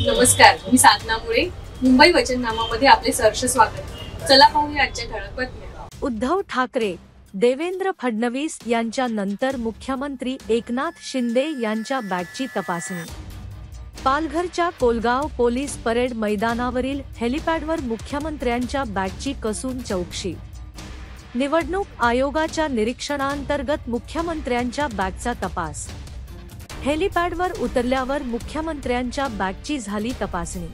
नमस्कार, मी साधना मुळे. मुंबई वचननामामध्ये आपले सहर्ष स्वागत. चला पाहूया आजच्या ठळक बातम्या. उद्धव ठाकरे, देवेंद्र फडणवीस यांच्या नंतर मुख्यमंत्री एकनाथ शिंदे यांच्या बॅगची तपासणी. पालघरच्या कोलगाव पोलीस परेड मैदानावरील हेलिपॅडवर मुख्यमंत्र्यांच्या बॅगची कसून चौकशी. निवडणूक आयोगाच्या निरीक्षणांतर्गत मुख्यमंत्र्यांच्या बॅगचा तपास. हेलिपॅडवर उतरल्यावर मुख्यमंत्र्यांच्या बॅगची झाली तपासणी.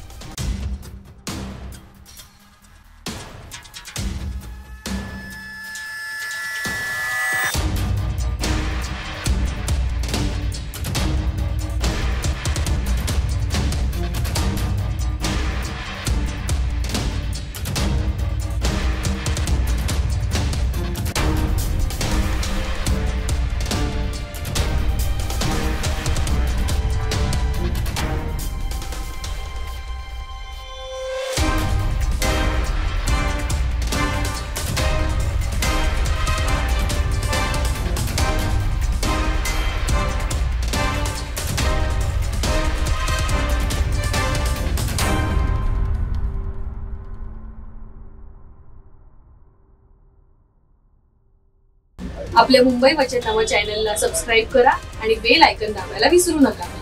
आपल्या मुंबई वचननामा चॅनलला सबस्क्राईब करा आणि बेल आयकॉन दाबायला विसरू नका.